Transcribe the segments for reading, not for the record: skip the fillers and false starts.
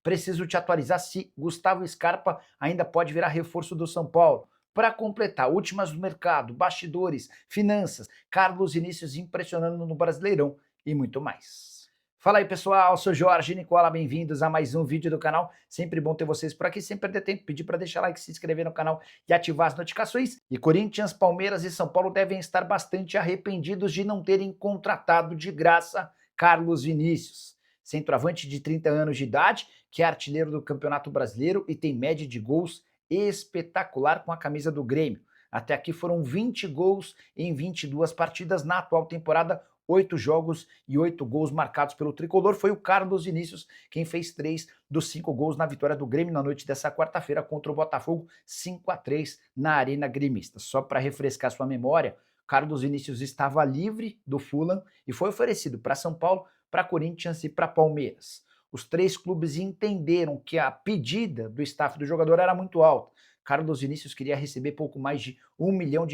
Preciso te atualizar se Gustavo Scarpa ainda pode virar reforço do São Paulo. Para completar, últimas do mercado, bastidores, finanças, Carlos Vinícius impressionando no Brasileirão e muito mais. Fala aí pessoal, sou Jorge Nicola, bem-vindos a mais um vídeo do canal. Sempre bom ter vocês por aqui, sem perder tempo, pedir para deixar like, se inscrever no canal e ativar as notificações. E Corinthians, Palmeiras e São Paulo devem estar bastante arrependidos de não terem contratado de graça Carlos Vinícius. Centroavante de 30 anos de idade, que é artilheiro do Campeonato Brasileiro e tem média de gols espetacular com a camisa do Grêmio. Até aqui foram 20 gols em 22 partidas na atual temporada, 8 jogos e 8 gols marcados pelo tricolor. Foi o Carlos Vinícius quem fez 3 dos 5 gols na vitória do Grêmio na noite dessa quarta-feira contra o Botafogo, 5-3 na Arena Gremista. Só para refrescar sua memória, Carlos Vinícius estava livre do Fulham e foi oferecido para São Paulo, para Corinthians e para Palmeiras. Os 3 clubes entenderam que a pedida do staff do jogador era muito alta. Carlos Vinícius queria receber pouco mais de R$1 milhão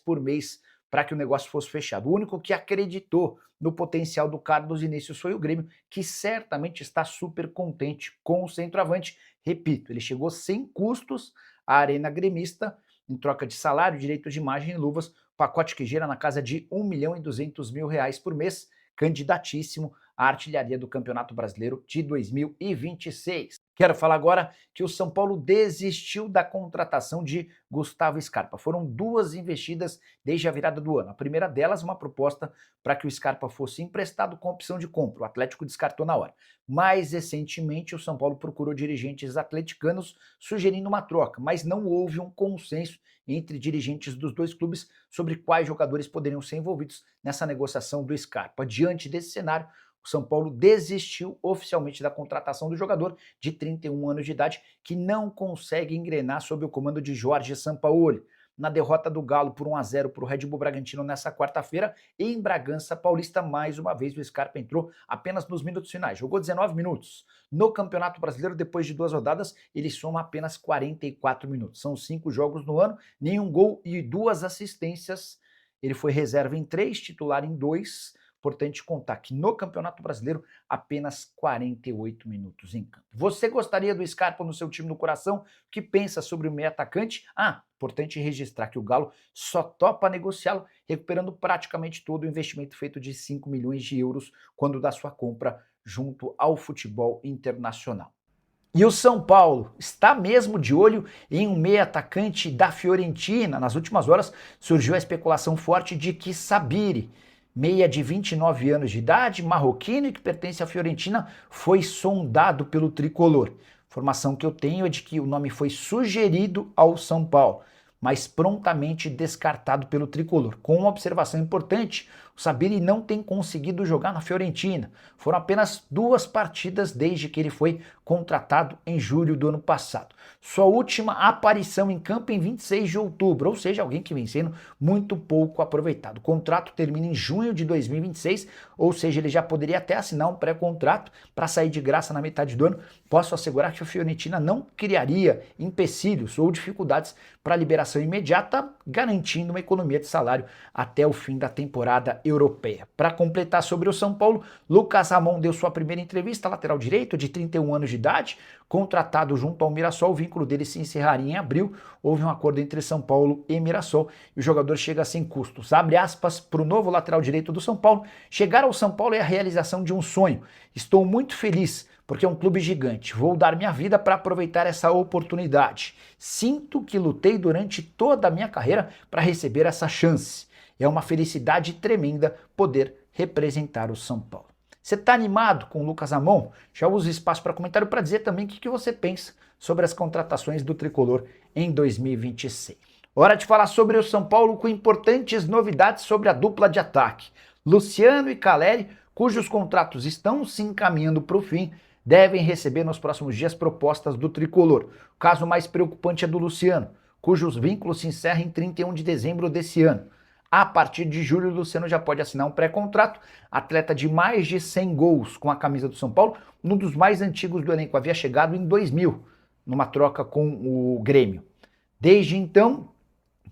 por mês para que o negócio fosse fechado. O único que acreditou no potencial do Carlos Vinícius foi o Grêmio, que certamente está super contente com o centroavante. Repito, ele chegou sem custos à Arena Gremista, em troca de salário, direito de imagem e luvas, pacote que gira na casa de R$1.200.000 por mês, candidatíssimo à artilharia do Campeonato Brasileiro de 2026. Quero falar agora que o São Paulo desistiu da contratação de Gustavo Scarpa. Foram 2 investidas desde a virada do ano. A primeira delas, uma proposta para que o Scarpa fosse emprestado com opção de compra. O Atlético descartou na hora. Mais recentemente, o São Paulo procurou dirigentes atleticanos sugerindo uma troca, mas não houve um consenso entre dirigentes dos 2 clubes sobre quais jogadores poderiam ser envolvidos nessa negociação do Scarpa. Diante desse cenário, o São Paulo desistiu oficialmente da contratação do jogador de 31 anos de idade, que não consegue engrenar sob o comando de Jorge Sampaoli. Na derrota do Galo por 1-0 para o Red Bull Bragantino nessa quarta-feira, em Bragança Paulista, mais uma vez o Scarpa entrou apenas nos minutos finais, jogou 19 minutos. No Campeonato Brasileiro, depois de 2 rodadas, ele soma apenas 44 minutos. São 5 jogos no ano, nenhum gol e 2 assistências. Ele foi reserva em 3, titular em 2. Importante contar que no Campeonato Brasileiro, apenas 48 minutos em campo. Você gostaria do Scarpa no seu time do coração? O que pensa sobre o meio atacante? Importante registrar que o Galo só topa negociá-lo, recuperando praticamente todo o investimento feito de 5 milhões de euros quando da sua compra junto ao futebol internacional. E o São Paulo está mesmo de olho em um meio atacante da Fiorentina. Nas últimas horas surgiu a especulação forte de que Sabiri, meia de 29 anos de idade, marroquino e que pertence à Fiorentina, foi sondado pelo tricolor. Informação que eu tenho é de que o nome foi sugerido ao São Paulo, mas prontamente descartado pelo tricolor. Com uma observação importante, o Sabiri não tem conseguido jogar na Fiorentina. Foram apenas 2 partidas desde que ele foi contratado em julho do ano passado. Sua última aparição em campo em 26 de outubro, ou seja, alguém que vem sendo muito pouco aproveitado. O contrato termina em junho de 2026, ou seja, ele já poderia até assinar um pré-contrato para sair de graça na metade do ano. Posso assegurar que a Fiorentina não criaria empecilhos ou dificuldades para a liberação imediata, garantindo uma economia de salário até o fim da temporada europeia. Para completar sobre o São Paulo, Lucas Ramon deu sua primeira entrevista, lateral direito, de 31 anos de idade, contratado junto ao Mirassol. O vínculo dele se encerraria em abril. Houve um acordo entre São Paulo e Mirassol e o jogador chega sem custos. Abre aspas para o novo lateral direito do São Paulo: chegar ao São Paulo é a realização de um sonho. Estou muito feliz porque é um clube gigante. Vou dar minha vida para aproveitar essa oportunidade. Sinto que lutei durante toda a minha carreira para receber essa chance. É uma felicidade tremenda poder representar o São Paulo. Você está animado com o Lucas Ramon? Já usa o espaço para comentário para dizer também o que você pensa sobre as contratações do Tricolor em 2026. Hora de falar sobre o São Paulo com importantes novidades sobre a dupla de ataque. Luciano e Caleri, cujos contratos estão se encaminhando para o fim, devem receber nos próximos dias propostas do Tricolor. O caso mais preocupante é do Luciano, cujos vínculos se encerram em 31 de dezembro desse ano. A partir de julho, o Luciano já pode assinar um pré-contrato. Atleta de mais de 100 gols com a camisa do São Paulo, um dos mais antigos do elenco, havia chegado em 2000, numa troca com o Grêmio. Desde então,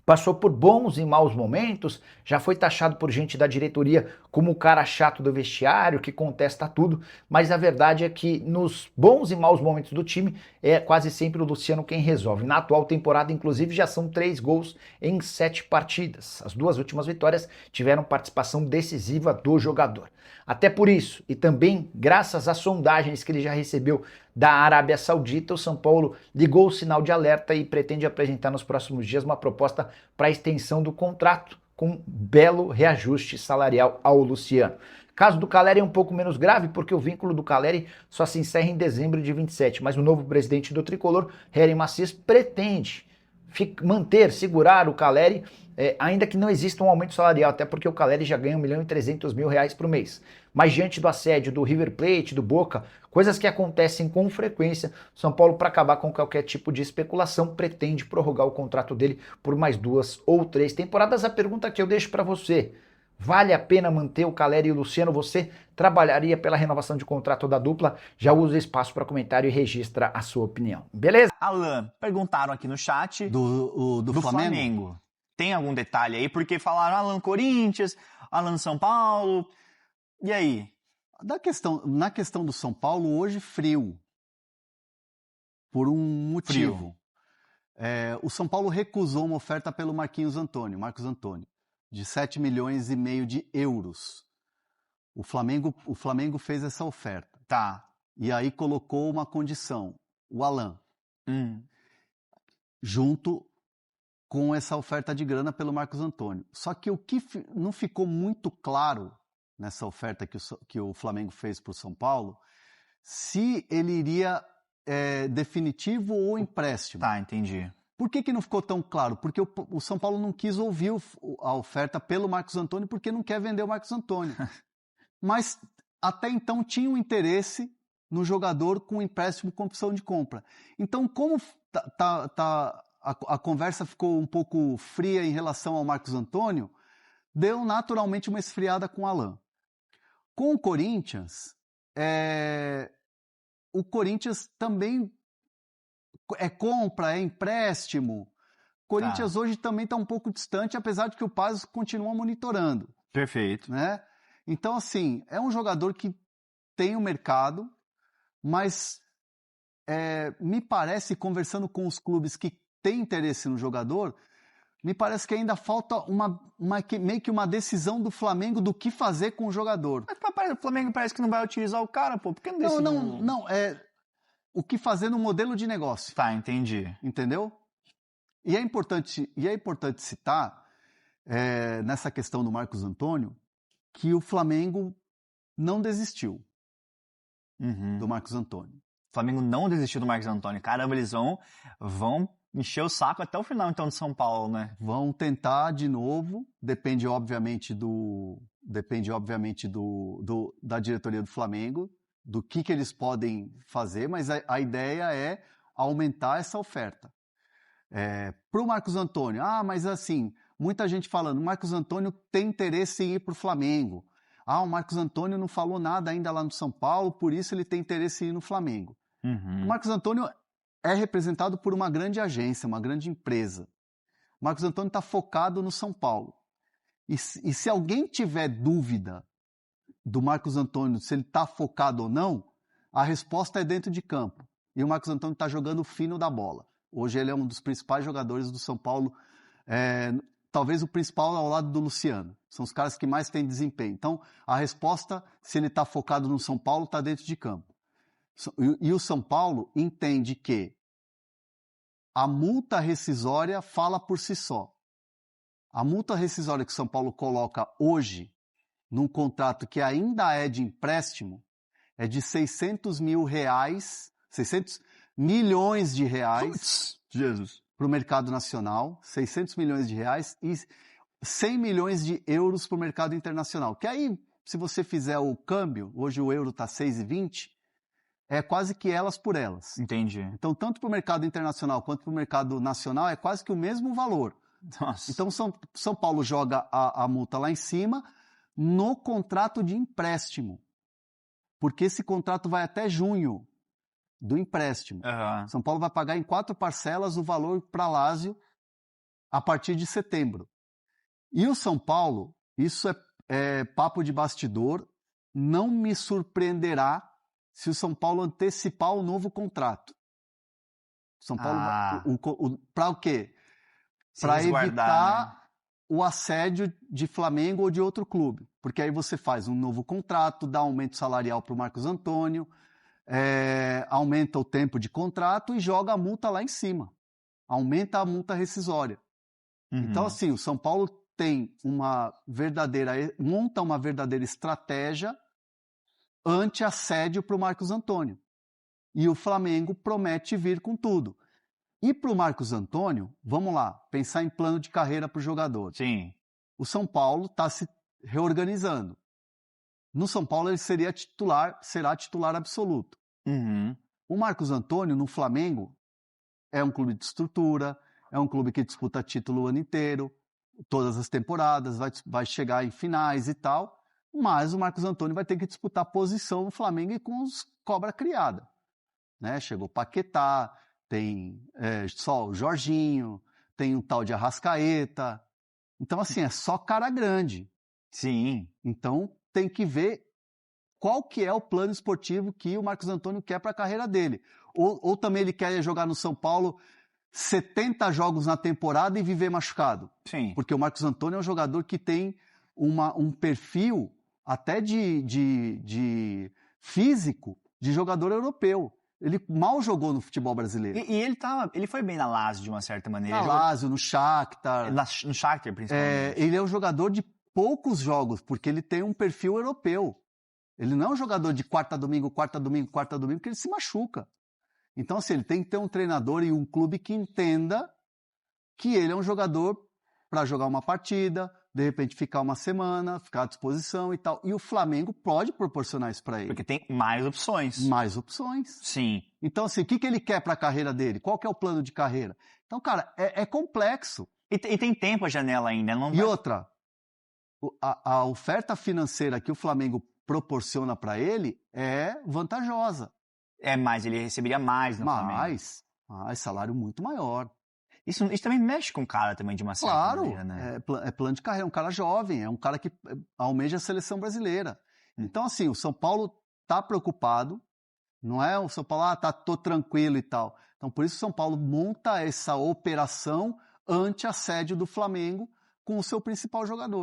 passou por bons e maus momentos, já foi taxado por gente da diretoria como o cara chato do vestiário, que contesta tudo, mas a verdade é que nos bons e maus momentos do time é quase sempre o Luciano quem resolve. Na atual temporada, inclusive, já são 3 gols em 7 partidas. As 2 últimas vitórias tiveram participação decisiva do jogador. Até por isso, e também graças às sondagens que ele já recebeu da Arábia Saudita, o São Paulo ligou o sinal de alerta e pretende apresentar nos próximos dias uma proposta para a extensão do contrato, com belo reajuste salarial ao Luciano. O caso do Caleri é um pouco menos grave, porque o vínculo do Caleri só se encerra em dezembro de 27, mas o novo presidente do Tricolor, Hélio Macias, pretende segurar o Caleri, ainda que não exista um aumento salarial, até porque o Caleri já ganha R$1.300.000 por mês. Mas diante do assédio do River Plate, do Boca, coisas que acontecem com frequência, São Paulo, para acabar com qualquer tipo de especulação, pretende prorrogar o contrato dele por mais 2 ou 3 temporadas. A pergunta que eu deixo para você: vale a pena manter o Caleri e o Luciano? Você trabalharia pela renovação de contrato da dupla? Já usa o espaço para comentário e registra a sua opinião. Beleza? Alan, perguntaram aqui no chat Do Flamengo. Tem algum detalhe aí? Porque falaram Alan Corinthians, Alan São Paulo. E aí? Na questão do São Paulo, hoje frio. Por um motivo. O São Paulo recusou uma oferta pelo Marcos Antônio, de 7,5 milhões de euros. O Flamengo fez essa oferta. Tá. E aí colocou uma condição, o Alan, junto com essa oferta de grana pelo Marcos Antônio. Só que o que não ficou muito claro nessa oferta que o Flamengo fez para o São Paulo, se ele iria definitivo ou empréstimo. Tá, entendi. Por que não ficou tão claro? Porque o São Paulo não quis ouvir a oferta pelo Marcos Antônio porque não quer vender o Marcos Antônio. Mas até então tinha um interesse no jogador com empréstimo com opção de compra. Então, como a conversa ficou um pouco fria em relação ao Marcos Antônio, deu naturalmente uma esfriada com o Alan. Com o Corinthians também é compra, é empréstimo. Corinthians hoje também está um pouco distante, apesar de que o Paz continua monitorando. Perfeito. Né? Então, assim, é um jogador que tem o mercado, mas me parece, conversando com os clubes que têm interesse no jogador, me parece que ainda falta meio que uma decisão do Flamengo do que fazer com o jogador. Mas o Flamengo parece que não vai utilizar o cara, pô. Por que não decidiu? Não. O que fazer no modelo de negócio. Tá, entendi. Entendeu? E é importante citar, nessa questão do Marcos Antônio, que o Flamengo não desistiu do Marcos Antônio. O Flamengo não desistiu do Marcos Antônio. Caramba, eles vão encher o saco até o final, então, de São Paulo, né? Vão tentar de novo, depende obviamente da diretoria do Flamengo, do que eles podem fazer, mas a ideia é aumentar essa oferta. Para o Marcos Antônio, mas assim, muita gente falando, o Marcos Antônio tem interesse em ir para o Flamengo. O Marcos Antônio não falou nada ainda lá no São Paulo, por isso ele tem interesse em ir no Flamengo. O Marcos Antônio é representado por uma grande agência, uma grande empresa. O Marcos Antônio está focado no São Paulo. E se alguém tiver dúvida do Marcos Antônio, se ele está focado ou não, a resposta é dentro de campo. E o Marcos Antônio está jogando fino da bola. Hoje ele é um dos principais jogadores do São Paulo, talvez o principal ao lado do Luciano. São os caras que mais têm desempenho. Então, a resposta, se ele está focado no São Paulo, está dentro de campo. E o São Paulo entende que a multa rescisória fala por si só. A multa rescisória que o São Paulo coloca hoje, num contrato que ainda é de empréstimo, é de R$600 milhões de reais. Putz, Jesus. Para o mercado nacional, R$600 milhões e 100 milhões de euros para o mercado internacional. Que aí, se você fizer o câmbio, hoje o euro está 6,20, é quase que elas por elas. Entendi. Então, tanto para o mercado internacional quanto para o mercado nacional, é quase que o mesmo valor. Nossa. Então, São Paulo joga a multa lá em cima no contrato de empréstimo. Porque esse contrato vai até junho do empréstimo. São Paulo vai pagar em 4 parcelas o valor para Lazio a partir de setembro. E o São Paulo, isso papo de bastidor, não me surpreenderá se o São Paulo antecipar o novo contrato. São Paulo para o quê? Para evitar, né, o assédio de Flamengo ou de outro clube. Porque aí você faz um novo contrato, dá aumento salarial para o Marcos Antônio, aumenta o tempo de contrato e joga a multa lá em cima. Aumenta a multa rescisória. Então, assim, o São Paulo monta uma verdadeira estratégia anti-assédio para o Marcos Antônio. E o Flamengo promete vir com tudo. E para o Marcos Antônio, vamos lá, pensar em plano de carreira para o jogador. Sim. O São Paulo está se reorganizando. No São Paulo ele será titular absoluto. O Marcos Antônio, no Flamengo, é um clube de estrutura, é um clube que disputa título o ano inteiro, todas as temporadas, vai chegar em finais e tal, mas o Marcos Antônio vai ter que disputar posição no Flamengo e com os cobra criada. Né? Chegou o Paquetá, tem só o Jorginho, tem um tal de Arrascaeta. Então, assim, é só cara grande. Sim. Então, tem que ver qual que é o plano esportivo que o Marcos Antônio quer para a carreira dele. Ou também ele quer jogar no São Paulo 70 jogos na temporada e viver machucado. Sim. Porque o Marcos Antônio é um jogador que tem um perfil até de físico de jogador europeu. Ele mal jogou no futebol brasileiro. E ele foi bem na Lazio, de uma certa maneira. Na Lazio, no Shakhtar. No Shakhtar, principalmente. Ele é um jogador de poucos jogos, porque ele tem um perfil europeu. Ele não é um jogador de quarta, domingo, porque ele se machuca. Então, assim, ele tem que ter um treinador e um clube que entenda que ele é um jogador para jogar uma partida, de repente ficar uma semana, ficar à disposição e tal. E o Flamengo pode proporcionar isso para ele. Porque tem mais opções. Mais opções. Sim. Então, assim, o que ele quer para a carreira dele? Qual que é o plano de carreira? Então, cara, é complexo. E tem tempo a janela ainda. Não e outra, a oferta financeira que o Flamengo proporciona para ele é vantajosa. Ele receberia mais no Flamengo. Mais, salário muito maior. Isso também mexe com o cara também, de uma certa maneira, né? É plano de carreira, é um cara jovem, é um cara que almeja a seleção brasileira. Então, assim, o São Paulo tá preocupado, não é o São Paulo, tô tranquilo e tal. Então, por isso o São Paulo monta essa operação anti-assédio do Flamengo com o seu principal jogador.